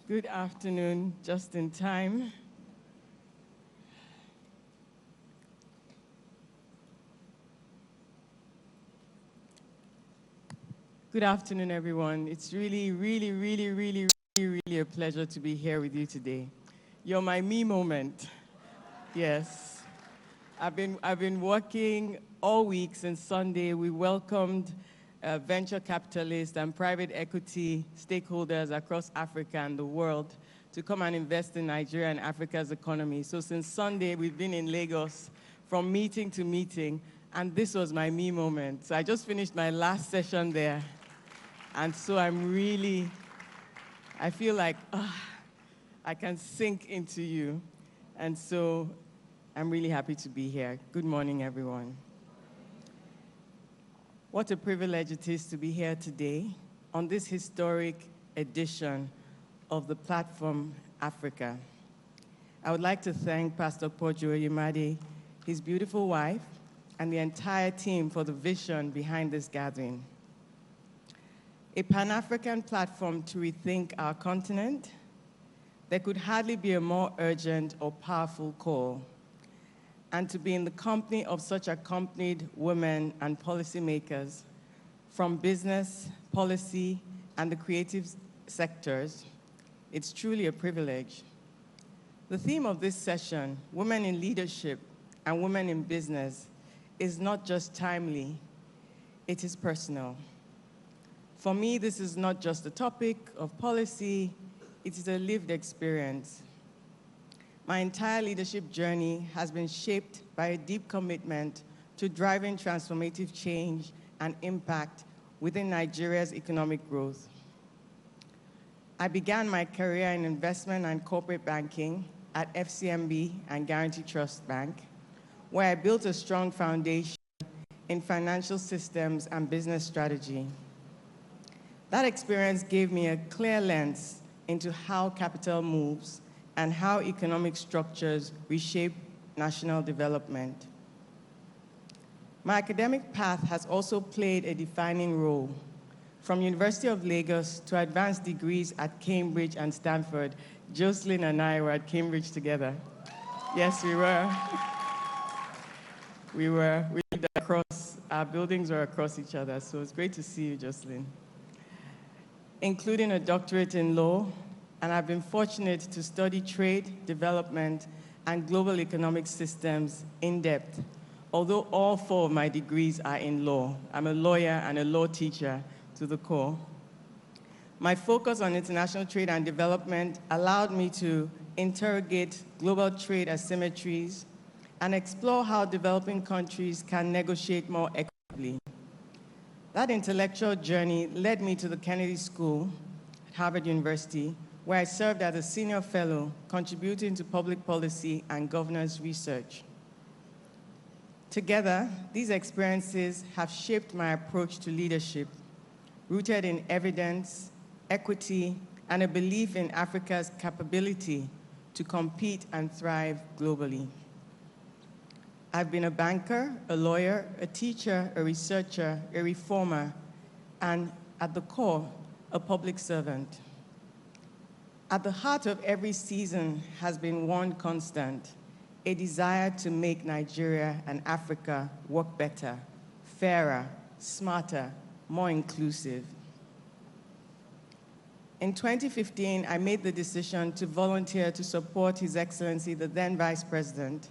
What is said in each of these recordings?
Good afternoon, just in time. Good afternoon, everyone. It's really a pleasure to be here with you today. You're my me moment. Yes. I've been working all week since Sunday. We welcomed venture capitalists and private equity stakeholders across Africa and the world to come and invest in Nigeria and Africa's economy. So since Sunday, we've been in Lagos from meeting to meeting, and this was my me moment. So I just finished my last session there. And so I feel like I can sink into you. And so I'm really happy to be here. Good morning, everyone. What a privilege it is to be here today on this historic edition of the platform Africa. I would like to thank Pastor Pojo Oyemade, his beautiful wife, and the entire team for the vision behind this gathering. A Pan-African platform to rethink our continent. There could hardly be a more urgent or powerful call. And to be in the company of such accompanied women and policymakers from business, policy, and the creative sectors, it's truly a privilege. The theme of this session, Women in Leadership and Women in Business, is not just timely, it is personal. For me, this is not just a topic of policy, it is a lived experience. My entire leadership journey has been shaped by a deep commitment to driving transformative change and impact within Nigeria's economic growth. I began my career in investment and corporate banking at FCMB and Guarantee Trust Bank, where I built a strong foundation in financial systems and business strategy. That experience gave me a clear lens into how capital moves and how economic structures reshape national development. My academic path has also played a defining role, from University of Lagos to advanced degrees at Cambridge and Stanford. Jocelyn and I were at Cambridge together. Yes, we were. We lived across, our buildings were across each other, so it's great to see you, Jocelyn. Including a doctorate in law, and I've been fortunate to study trade, development, and global economic systems in depth, although all 4 of my degrees are in law. I'm a lawyer and a law teacher to the core. My focus on international trade and development allowed me to interrogate global trade asymmetries and explore how developing countries can negotiate more equitably. That intellectual journey led me to the Kennedy School at Harvard University, where I served as a senior fellow, contributing to public policy and governance research. Together, these experiences have shaped my approach to leadership, rooted in evidence, equity, and a belief in Africa's capability to compete and thrive globally. I've been a banker, a lawyer, a teacher, a researcher, a reformer, and at the core, a public servant. At the heart of every season has been one constant, a desire to make Nigeria and Africa work better, fairer, smarter, more inclusive. In 2015, I made the decision to volunteer to support His Excellency, the then Vice President,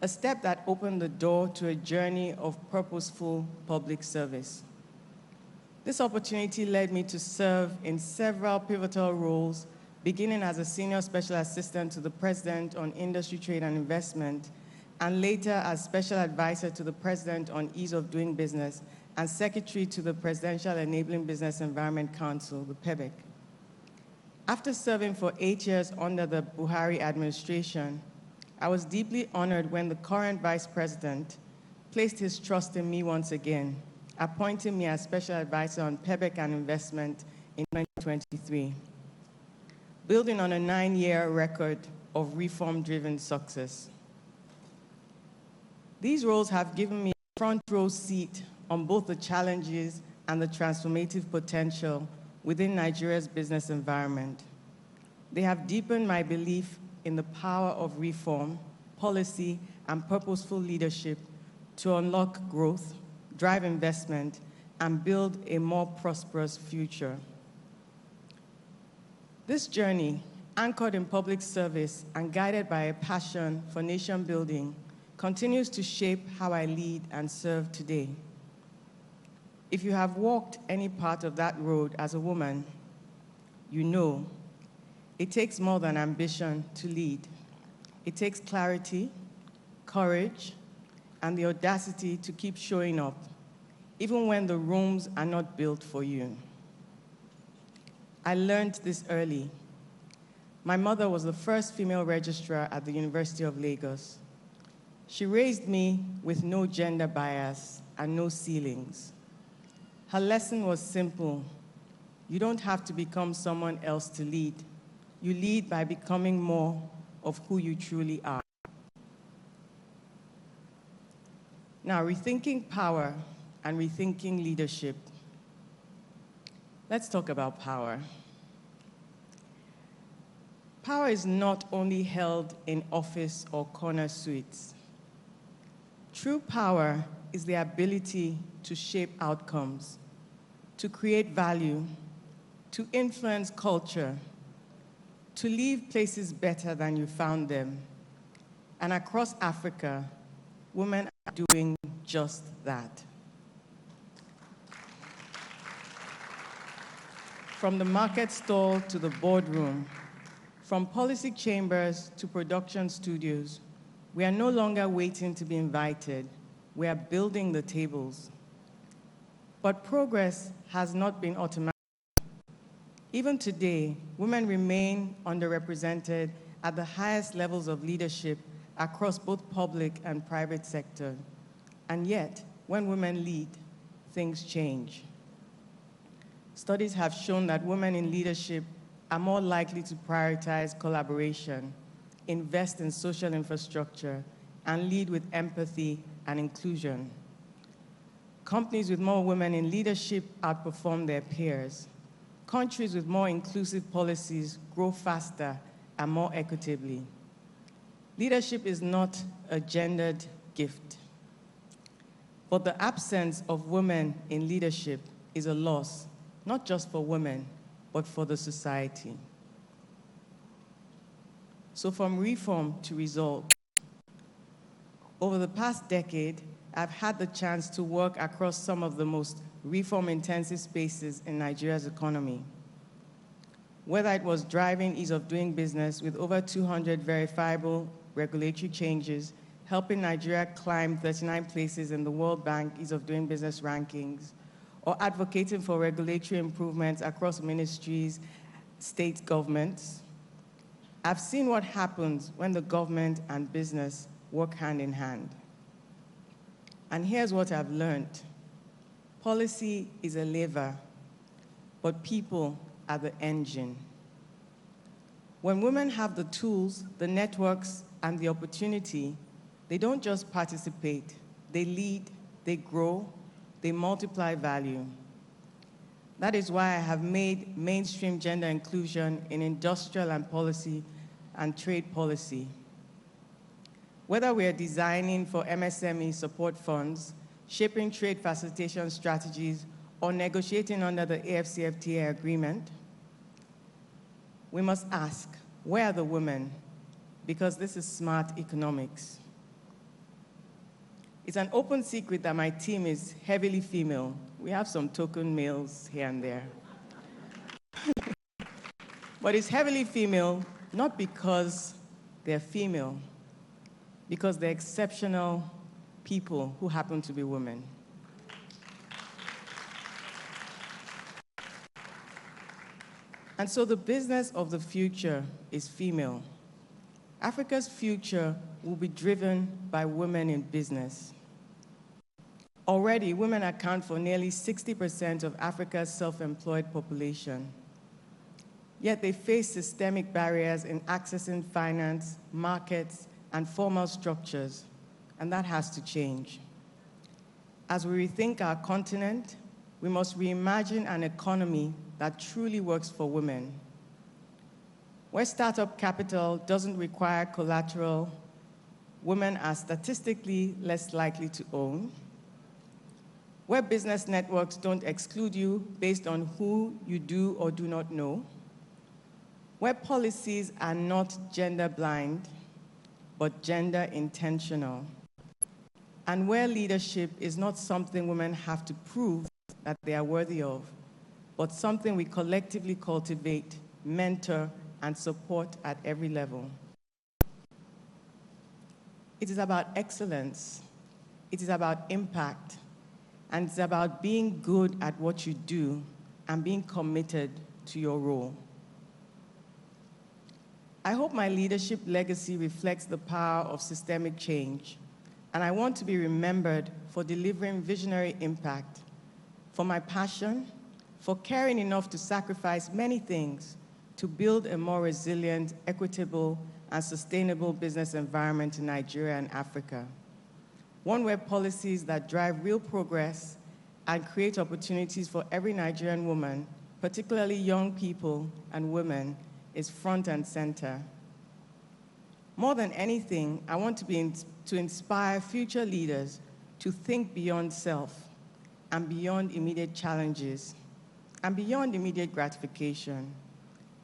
a step that opened the door to a journey of purposeful public service. This opportunity led me to serve in several pivotal roles, beginning as a senior special assistant to the President on Industry, Trade, and Investment, and later as special advisor to the President on Ease of Doing Business and secretary to the Presidential Enabling Business Environment Council, the PEBEC. After serving for 8 years under the Buhari administration, I was deeply honored when the current Vice President placed his trust in me once again, appointing me as Special Advisor on PEBEC and Investment in 2023, building on a 9-year record of reform-driven success. These roles have given me a front-row seat on both the challenges and the transformative potential within Nigeria's business environment. They have deepened my belief in the power of reform, policy, and purposeful leadership to unlock growth, drive investment, and build a more prosperous future. This journey, anchored in public service and guided by a passion for nation building, continues to shape how I lead and serve today. If you have walked any part of that road as a woman, you know it takes more than ambition to lead. It takes clarity, courage, and the audacity to keep showing up, even when the rooms are not built for you. I learned this early. My mother was the first female registrar at the University of Lagos. She raised me with no gender bias and no ceilings. Her lesson was simple. You don't have to become someone else to lead. You lead by becoming more of who you truly are. Now, rethinking power and rethinking leadership. Let's talk about power. Power is not only held in office or corner suites. True power is the ability to shape outcomes, to create value, to influence culture, to leave places better than you found them. And across Africa, women are doing just that. From the market stall to the boardroom, from policy chambers to production studios, we are no longer waiting to be invited. We are building the tables. But progress has not been automatic. Even today, women remain underrepresented at the highest levels of leadership across both public and private sector. And yet, when women lead, things change. Studies have shown that women in leadership are more likely to prioritize collaboration, invest in social infrastructure, and lead with empathy and inclusion. Companies with more women in leadership outperform their peers. Countries with more inclusive policies grow faster and more equitably. Leadership is not a gendered gift, but the absence of women in leadership is a loss, not just for women, but for the society. So from reform to result, over the past decade, I've had the chance to work across some of the most reform-intensive spaces in Nigeria's economy. Whether it was driving ease of doing business with over 200 verifiable regulatory changes, helping Nigeria climb 39 places in the World Bank ease of doing business rankings, or advocating for regulatory improvements across ministries, state governments, I've seen what happens when the government and business work hand in hand. And here's what I've learned. Policy is a lever, but people are the engine. When women have the tools, the networks, and the opportunity, they don't just participate, they lead, they grow, they multiply value. That is why I have made mainstream gender inclusion in industrial and policy and trade policy. Whether we are designing for MSME support funds, shaping trade facilitation strategies, or negotiating under the AfCFTA agreement, we must ask, where are the women? Because this is smart economics. It's an open secret that my team is heavily female. We have some token males here and there. But it's heavily female, not because they're female, because they're exceptional people who happen to be women. And so the business of the future is female. Africa's future will be driven by women in business. Already, women account for nearly 60% of Africa's self-employed population. Yet they face systemic barriers in accessing finance, markets, and formal structures, and that has to change. As we rethink our continent, we must reimagine an economy that truly works for women. Where startup capital doesn't require collateral, women are statistically less likely to own. Where business networks don't exclude you based on who you do or do not know. Where policies are not gender blind, but gender intentional. And where leadership is not something women have to prove that they are worthy of, but something we collectively cultivate, mentor, and support at every level. It is about excellence, it is about impact, and it's about being good at what you do and being committed to your role. I hope my leadership legacy reflects the power of systemic change, and I want to be remembered for delivering visionary impact, for my passion, for caring enough to sacrifice many things to build a more resilient, equitable, and sustainable business environment in Nigeria and Africa. One where policies that drive real progress and create opportunities for every Nigerian woman, particularly young people and women, is front and center. More than anything, I want to inspire future leaders to think beyond self and beyond immediate challenges and beyond immediate gratification,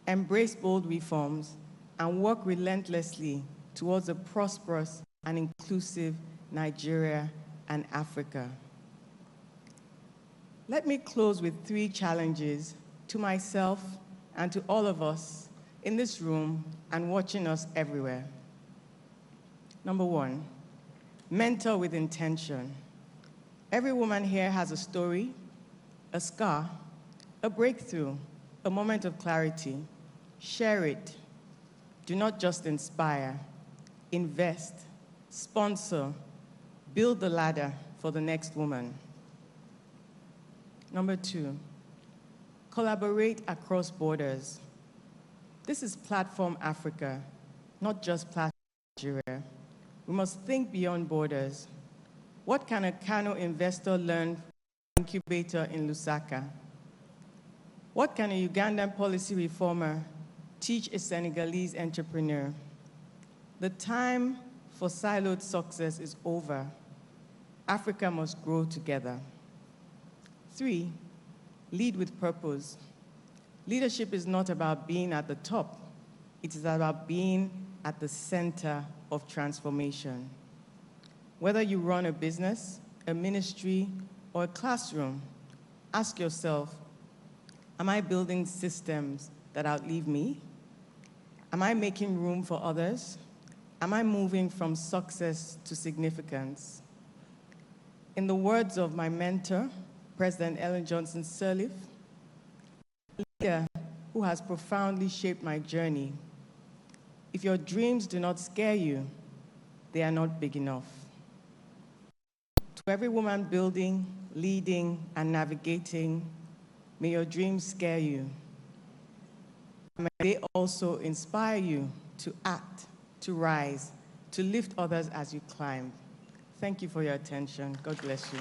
embrace bold reforms, and work relentlessly towards a prosperous and inclusive Nigeria and Africa. Let me close with 3 challenges to myself and to all of us in this room and watching us everywhere. Number 1, mentor with intention. Every woman here has a story, a scar, a breakthrough, a moment of clarity. Share it. Do not just inspire. Invest, sponsor, build the ladder for the next woman. Number 2, collaborate across borders. This is Platform Africa, not just Platform Nigeria. We must think beyond borders. What can a Kano investor learn from an incubator in Lusaka? What can a Ugandan policy reformer teach a Senegalese entrepreneur? The time for siloed success is over. Africa must grow together. 3, lead with purpose. Leadership is not about being at the top. It is about being at the center of transformation. Whether you run a business, a ministry, or a classroom, ask yourself, am I building systems that outlive me? Am I making room for others? Am I moving from success to significance? In the words of my mentor, President Ellen Johnson Sirleaf, a leader who has profoundly shaped my journey, if your dreams do not scare you, they are not big enough. To every woman building, leading, and navigating, may your dreams scare you. May they also inspire you to act, to rise, to lift others as you climb. Thank you for your attention. God bless you.